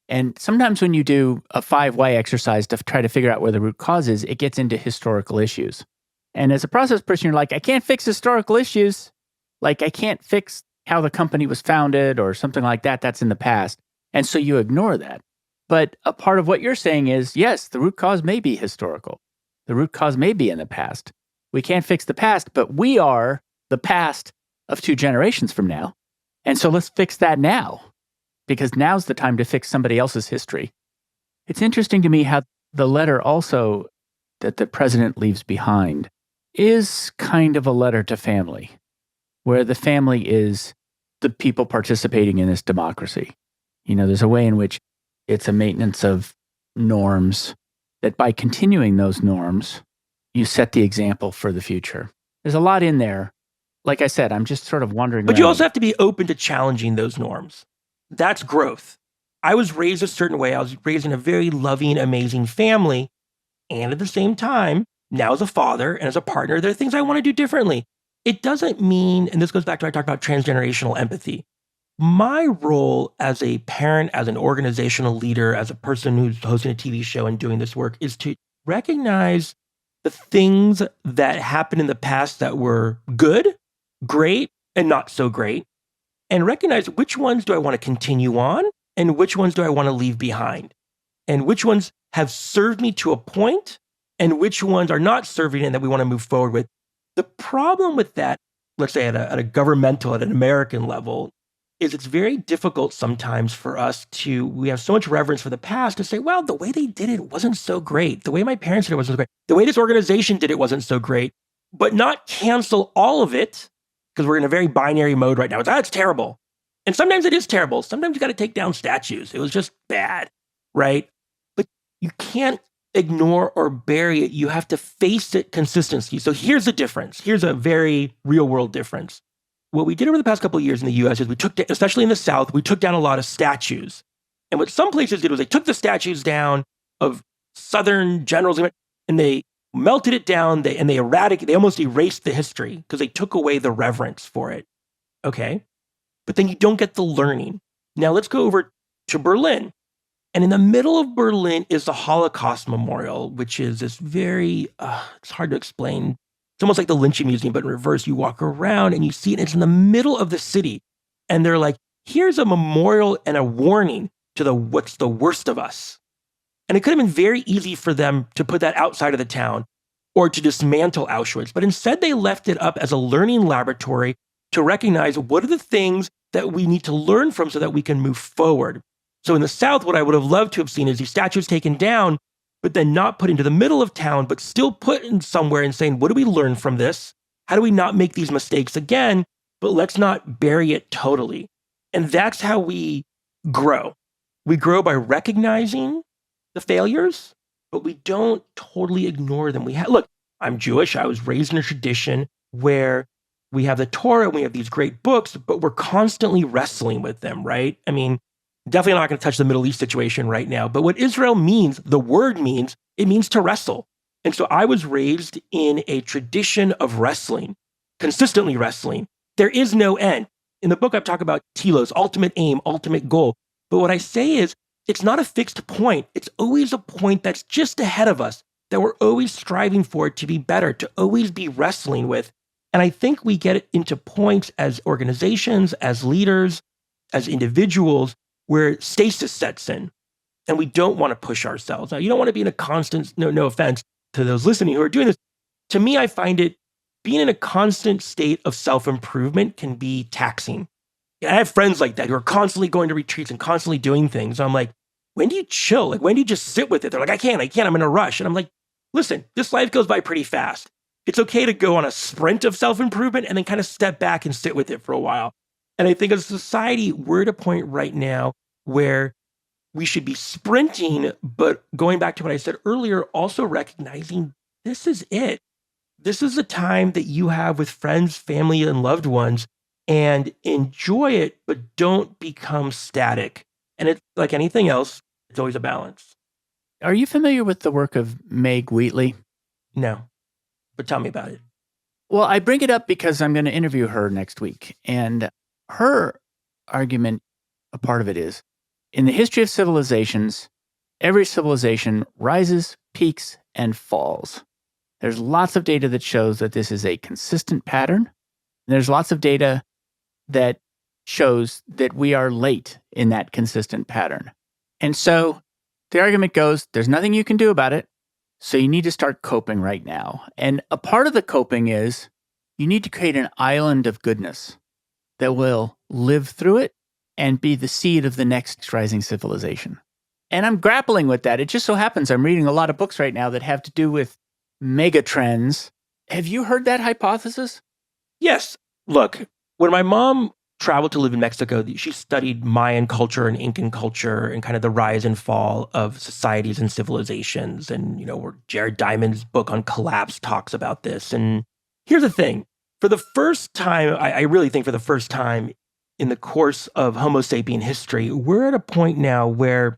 And sometimes when you do a 5 why exercise to try to figure out where the root cause is, it gets into historical issues. And as a process person, you're like, I can't fix historical issues. Like, I can't fix how the company was founded or something like that. That's in the past. And so you ignore that. But a part of what you're saying is, yes, the root cause may be historical. The root cause may be in the past. We can't fix the past, but we are the past of 2 generations from now. And so let's fix that now, because now's the time to fix somebody else's history. It's interesting to me how the letter also that the president leaves behind is kind of a letter to family, where the family is the people participating in this democracy. There's a way in which it's a maintenance of norms that by continuing those norms, you set the example for the future. There's a lot in there. Like I said, I'm just sort of wondering. But you also have to be open to challenging those norms. That's growth. I was raised a certain way. I was raised in a very loving, amazing family. And at the same time, now as a father and as a partner, there are things I want to do differently. It doesn't mean, and this goes back to what I talked about transgenerational empathy. My role as a parent, as an organizational leader, as a person who's hosting a TV show and doing this work is to recognize the things that happened in the past that were good, great, and not so great, and recognize which ones do I want to continue on and which ones do I want to leave behind, and which ones have served me to a point and which ones are not serving and that we want to move forward with. The problem with that, let's say at a governmental, at an American level, is it's very difficult sometimes for us we have so much reverence for the past to say, well, the way they did it wasn't so great. The way my parents did it wasn't so great. The way this organization did it wasn't so great, but not cancel all of it, because we're in a very binary mode right now. It's terrible. And sometimes it is terrible. Sometimes you got to take down statues. It was just bad, right? But you can't ignore or bury it. You have to face it consistently. So here's the difference. Here's a very real world difference. What we did over the past couple of years in the US is we took, especially in the South, we took down a lot of statues. And what some places did was they took the statues down of Southern generals and they melted it down and they almost erased the history because they took away the reverence for it. Okay. But then you don't get the learning. Now let's go over to Berlin. And in the middle of Berlin is the Holocaust Memorial, which is this very, it's hard to explain. It's almost like the Lynching Museum, but in reverse. You walk around and you see it. It's in the middle of the city. And they're like, here's a memorial and a warning to what's the worst of us. And it could have been very easy for them to put that outside of the town. or to dismantle Auschwitz, but instead they left it up as a learning laboratory to recognize what are the things that we need to learn from so that we can move forward. So in the South, what I would have loved to have seen is these statues taken down, but then not put into the middle of town, but still put in somewhere and saying, what do we learn from this? How do we not make these mistakes again? But let's not bury it totally. And that's how we grow. We grow by recognizing the failures, but we don't totally ignore them. Look, I'm Jewish. I was raised in a tradition where we have the Torah, we have these great books, but we're constantly wrestling with them, right? I mean, definitely not going to touch the Middle East situation right now, but what Israel means, the word means, it means to wrestle. And so I was raised in a tradition of wrestling, consistently wrestling. There is no end. In the book, I've talked about telos, ultimate aim, ultimate goal. But what I say is, it's not a fixed point. It's always a point that's just ahead of us, that we're always striving for it to be better, to always be wrestling with. And I think we get into points as organizations, as leaders, as individuals, where stasis sets in, and we don't want to push ourselves. Now, you don't want to be in a constant, no offense to those listening who are doing this. To me, I find it, being in a constant state of self-improvement can be taxing. I have friends like that who are constantly going to retreats and constantly doing things. I'm like, when do you chill? Like, when do you just sit with it? They're like, I can't, I'm in a rush. And I'm like, listen, this life goes by pretty fast. It's okay to go on a sprint of self-improvement and then kind of step back and sit with it for a while. And I think as a society, we're at a point right now where we should be sprinting, but going back to what I said earlier, also recognizing this is it. This is the time that you have with friends, family, and loved ones, and enjoy it, but don't become static. And it's like anything else, it's always a balance. Are you familiar with the work of Meg Wheatley? No, but tell me about it. Well, I bring it up because I'm going to interview her next week. And her argument, a part of it is, in the history of civilizations, every civilization rises, peaks, and falls. There's lots of data that shows that this is a consistent pattern. There's lots of data that shows that we are late in that consistent pattern. And so the argument goes, there's nothing you can do about it, so you need to start coping right now. And a part of the coping is you need to create an island of goodness that will live through it and be the seed of the next rising civilization. And I'm grappling with that. It just so happens I'm reading a lot of books right now that have to do with megatrends. Have you heard that hypothesis? Yes. Look, when my mom traveled to live in Mexico, she studied Mayan culture and Incan culture and kind of the rise and fall of societies and civilizations. And, where Jared Diamond's book on collapse talks about this. And here's the thing. For the first time, I really think for the first time in the course of Homo sapien history, we're at a point now where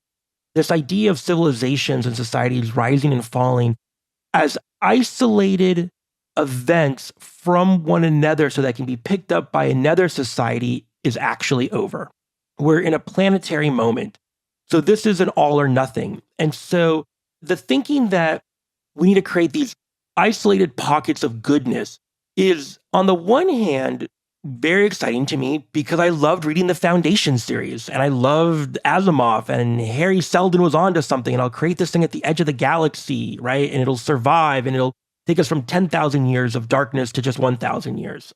this idea of civilizations and societies rising and falling as isolated events from one another so that can be picked up by another society is actually over. We're in a planetary moment. So this is an all or nothing. And so the thinking that we need to create these isolated pockets of goodness is, on the one hand, very exciting to me because I loved reading the Foundation series and I loved Asimov, and Harry Seldon was onto something, and I'll create this thing at the edge of the galaxy, right? And it'll survive and it'll take us from 10,000 years of darkness to just 1,000 years.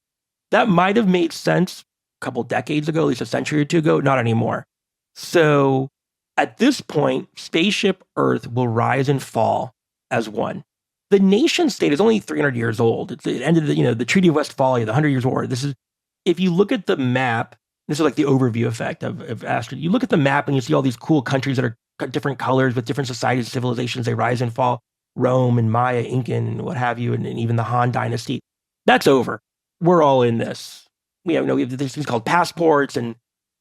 That might have made sense a couple decades ago, at least a century or two ago, not anymore. So at this point, spaceship Earth will rise and fall as one. The nation state is only 300 years old. It ended, the Treaty of Westphalia, the 100 Years' War. If you look at the map, this is like the overview effect of Astrid. You look at the map and you see all these cool countries that are different colors with different societies, civilizations, they rise and fall. Rome and Maya, Incan, what have you, and even the Han Dynasty. That's over. We're all in this. We have these things called passports, and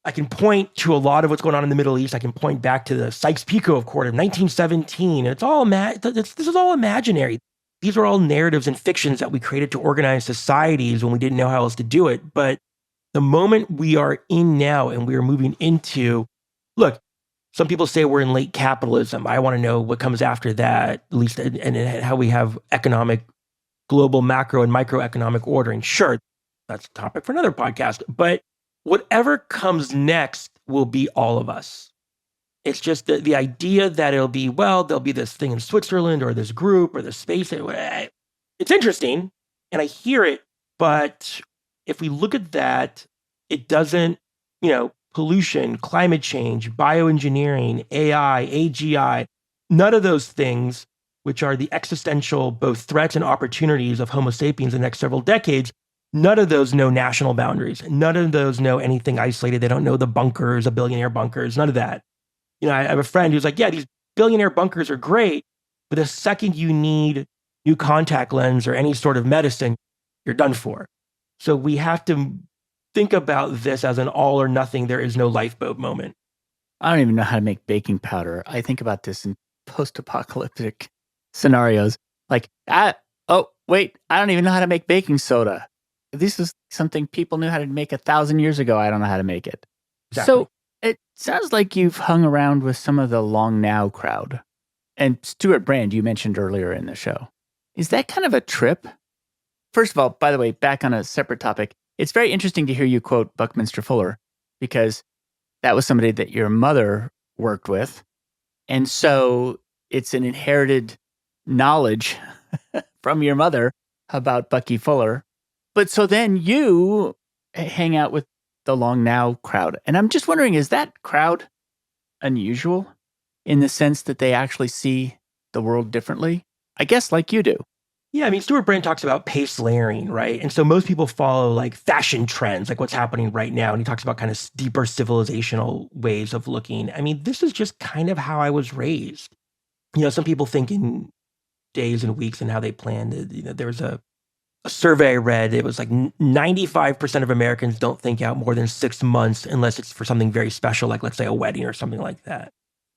I can point to a lot of what's going on in the Middle East. I can point back to the Sykes-Picot Accord of 1917. And it's all this is all imaginary. These are all narratives and fictions that we created to organize societies when we didn't know how else to do it. But the moment we are in now and we are moving into, look, some people say we're in late capitalism. I want to know what comes after that, at least, and how we have economic, global, macro, and microeconomic ordering. Sure, that's a topic for another podcast. But whatever comes next will be all of us. It's just the idea that it'll be, there'll be this thing in Switzerland or this group or this space. it's interesting and I hear it, but if we look at that, it doesn't, pollution, climate change, bioengineering, AI, AGI, none of those things, which are the existential both threats and opportunities of Homo sapiens in the next several decades, none of those know national boundaries. None of those know anything isolated. They don't know the bunkers, the billionaire bunkers, none of that. I have a friend who's like, yeah, these billionaire bunkers are great, but the second you need new contact lens or any sort of medicine, you're done for. So we have to think about this as an all or nothing, there is no lifeboat moment. I don't even know how to make baking powder. I think about this in post-apocalyptic scenarios. Like, wait, I don't even know how to make baking soda. This is something people knew how to make 1,000 years ago. I don't know how to make it. Exactly. So it sounds like you've hung around with some of the Long Now crowd. And Stuart Brand, you mentioned earlier in the show. Is that kind of a trip? First of all, by the way, back on a separate topic, it's very interesting to hear you quote Buckminster Fuller, because that was somebody that your mother worked with. And so it's an inherited knowledge from your mother about Bucky Fuller. But so then you hang out with the Long Now crowd. And I'm just wondering, is that crowd unusual in the sense that they actually see the world differently? I guess like you do. Yeah, I mean, Stuart Brand talks about pace layering, right? And so most people follow like fashion trends, like what's happening right now. And he talks about kind of deeper civilizational ways of looking. I mean, this is just kind of how I was raised. Some people think in days and weeks and how they plan. There was a survey I read. It was like 95% of Americans don't think out more than 6 months unless it's for something very special, like let's say a wedding or something like that.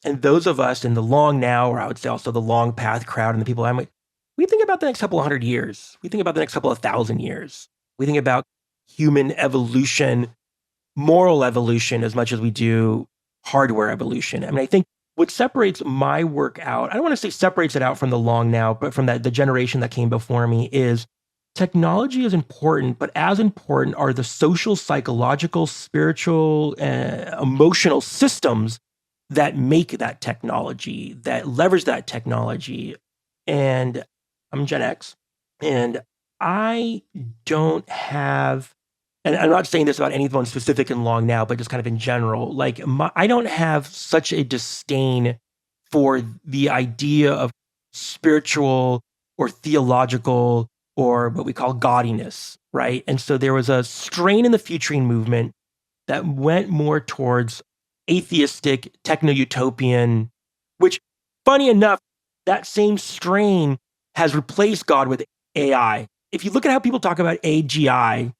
And those of us in the long now, or I would say also the long path crowd and the people I'm like, we think about the next couple of 100 years. We think about the next couple of 1,000 years. We think about human evolution, moral evolution, as much as we do hardware evolution. I mean, I think what separates my work out, I don't want to say separates it out from the long now, but from the generation that came before me, is technology is important, but as important are the social, psychological, spiritual, emotional systems that make that technology, that leverage that technology. And I'm Gen X, and I don't have, and I'm not saying this about anyone specific in long now, but just kind of in general, like I don't have such a disdain for the idea of spiritual or theological or what we call gaudiness, right? And so there was a strain in the futuring movement that went more towards atheistic, techno-utopian, which, funny enough, that same strain has replaced God with AI. If you look at how people talk about AGI,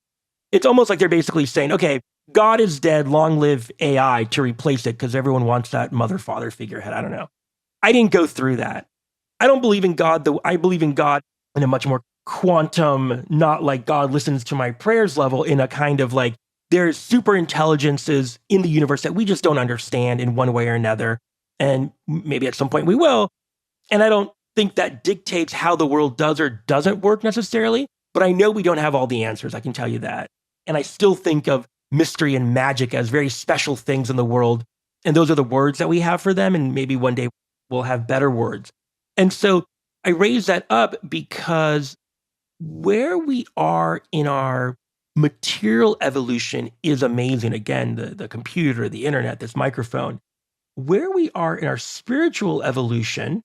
it's almost like they're basically saying, okay, God is dead, long live AI to replace it because everyone wants that mother-father figurehead. I don't know. I didn't go through that. I don't believe in God, though. I believe in God in a much more quantum, not like God listens to my prayers level, in a kind of like there's super intelligences in the universe that we just don't understand in one way or another. And maybe at some point we will. And I don't think that dictates how the world does or doesn't work necessarily, but I know we don't have all the answers. I can tell you that. And I still think of mystery and magic as very special things in the world. And those are the words that we have for them. And maybe one day we'll have better words. And so I raise that up because where we are in our material evolution is amazing. Again, the computer, the internet, this microphone. Where we are in our spiritual evolution,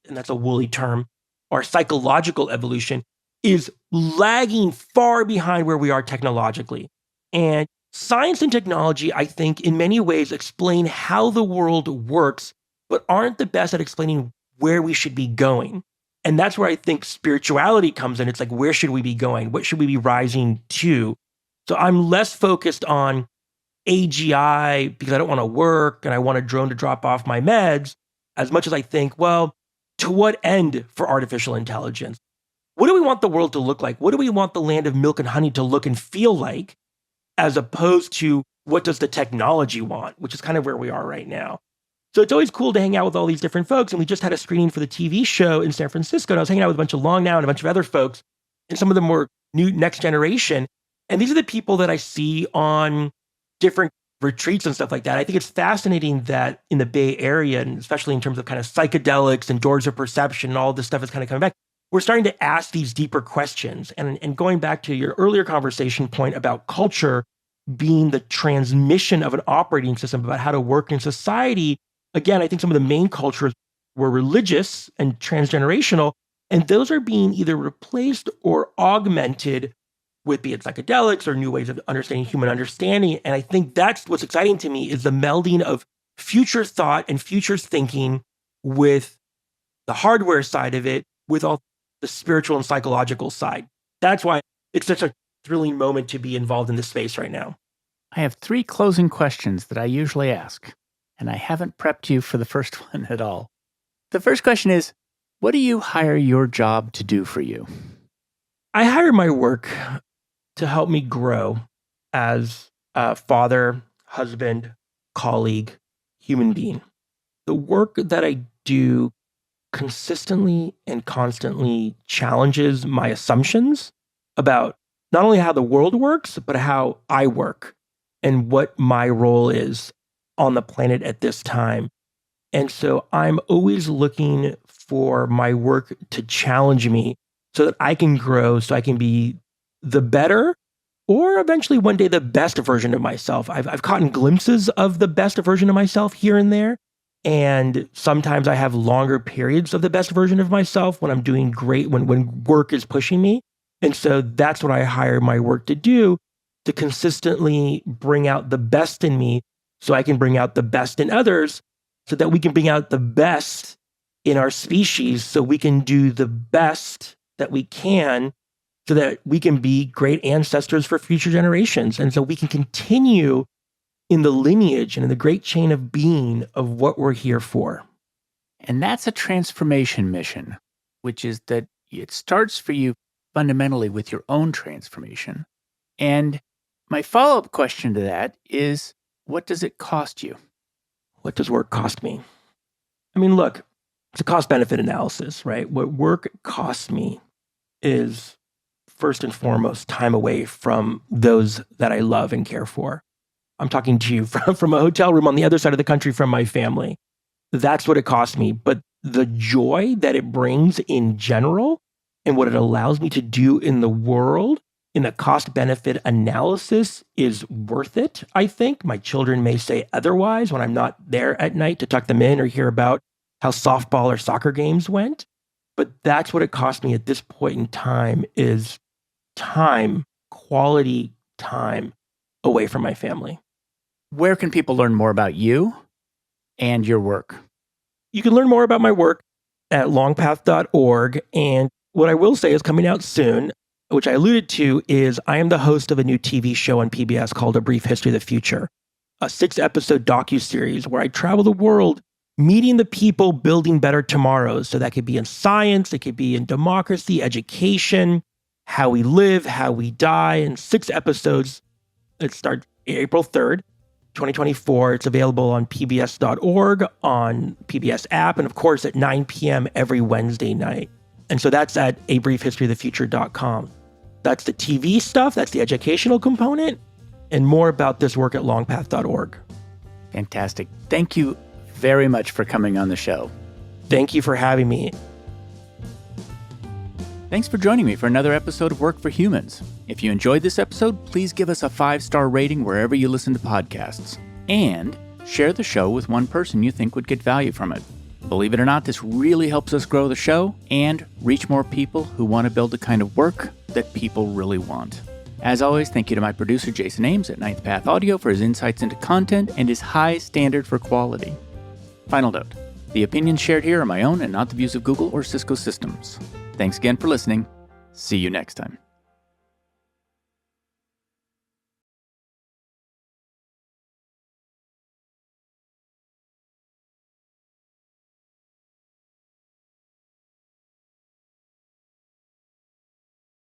and that's a woolly term, our psychological evolution is lagging far behind where we are technologically. And science and technology, I think, in many ways explain how the world works, but aren't the best at explaining where we should be going. And that's where I think spirituality comes in. It's like, where should we be going? What should we be rising to? So I'm less focused on AGI because I don't want to work and I want a drone to drop off my meds, as much as I think, well, to what end for artificial intelligence? What do we want the world to look like? What do we want the land of milk and honey to look and feel like, as opposed to what does the technology want, which is kind of where we are right now. So it's always cool to hang out with all these different folks. And we just had a screening for the TV show in San Francisco. And I was hanging out with a bunch of Long Now and a bunch of other folks and some of the more new next generation. And these are the people that I see on different retreats and stuff like that. I think it's fascinating that in the Bay Area, and especially in terms of kind of psychedelics and doors of perception and all this stuff is kind of coming back, we're starting to ask these deeper questions. And going back to your earlier conversation point about culture being the transmission of an operating system about how to work in society, again, I think some of the main cultures were religious and transgenerational, and those are being either replaced or augmented with, be it psychedelics or new ways of understanding human understanding. And I think that's what's exciting to me is the melding of future thought and futures thinking with the hardware side of it, with all the spiritual and psychological side. That's why it's such a thrilling moment to be involved in this space right now. I have 3 closing questions that I usually ask, and I haven't prepped you for the first one at all. The first question is, what do you hire your job to do for you? I hire my work to help me grow as a father, husband, colleague, human being. The work that I do consistently and constantly challenges my assumptions about not only how the world works, but how I work and what my role is on the planet at this time. And so I'm always looking for my work to challenge me so that I can grow, so I can be the better or eventually one day the best version of myself. I've caught in glimpses of the best version of myself here and there. And sometimes I have longer periods of the best version of myself when I'm doing great, when work is pushing me. And so that's what I hire my work to do, to consistently bring out the best in me so I can bring out the best in others, so that we can bring out the best in our species, so we can do the best that we can, so that we can be great ancestors for future generations. And so we can continue in the lineage and in the great chain of being of what we're here for. And that's a transformation mission, which is that it starts for you fundamentally with your own transformation. And my follow-up question to that is, what does it cost you? What does work cost me? I mean, look, it's a cost-benefit analysis, right? What work costs me is, first and foremost, time away from those that I love and care for. I'm talking to you from a hotel room on the other side of the country from my family. That's what it costs me. But the joy that it brings in general and what it allows me to do in the world, in the cost-benefit analysis, is worth it, I think. My children may say otherwise when I'm not there at night to tuck them in or hear about how softball or soccer games went. But that's what it cost me at this point in time, is time, quality time away from my family. Where can people learn more about you and your work? You can learn more about my work at longpath.org. And what I will say is coming out soon, which I alluded to, is I am the host of a new TV show on PBS called A Brief History of the Future, a 6-episode docuseries where I travel the world meeting the people building better tomorrows. So that could be in science, it could be in democracy, education, how we live, how we die, in 6 episodes. It starts April 3rd. 2024. It's available on pbs.org, on PBS app, and of course at 9 p.m. every Wednesday night. And so that's at abriefhistoryofthefuture.com. That's the TV stuff, that's the educational component, and more about this work at longpath.org. Fantastic. Thank you very much for coming on the show. Thank you for having me. Thanks for joining me for another episode of Work for Humans. If you enjoyed this episode, please give us a 5-star rating wherever you listen to podcasts. And share the show with one person you think would get value from it. Believe it or not, this really helps us grow the show and reach more people who want to build the kind of work that people really want. As always, thank you to my producer Jason Ames at Ninth Path Audio for his insights into content and his high standard for quality. Final note, the opinions shared here are my own and not the views of Google or Cisco Systems. Thanks again for listening. See you next time.